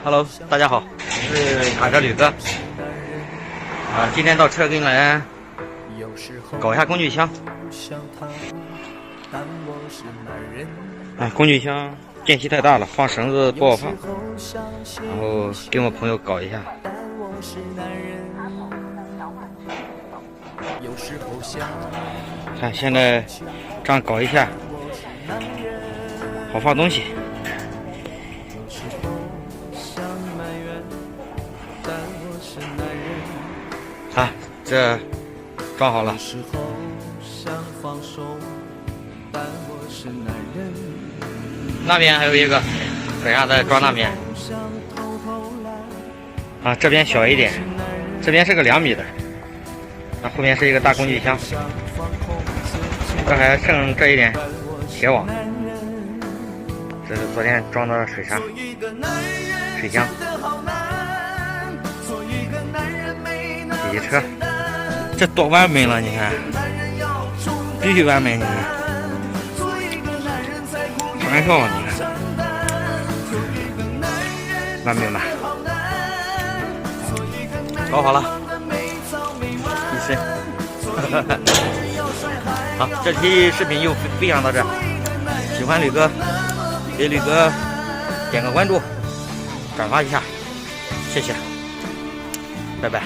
Hello， 大家好，我是卡车吕哥。今天到车给你来搞一下工具箱。工具箱间隙太大了，放绳子不好放，然后跟我朋友搞一下。看现在这样搞一下，好放东西。这装好了。那边还有一个，等下再装那边。这边小一点，这边是个2米的，后面是一个大工具箱。这还剩这一点铁网，这是昨天装的水箱。洗车，这多完美了！你看，必须完美！你看，开玩笑，你看，完美吧？搞好了，一身。好，这期视频就分享到这。喜欢吕哥，给吕哥点个关注，转发一下，谢谢，拜拜。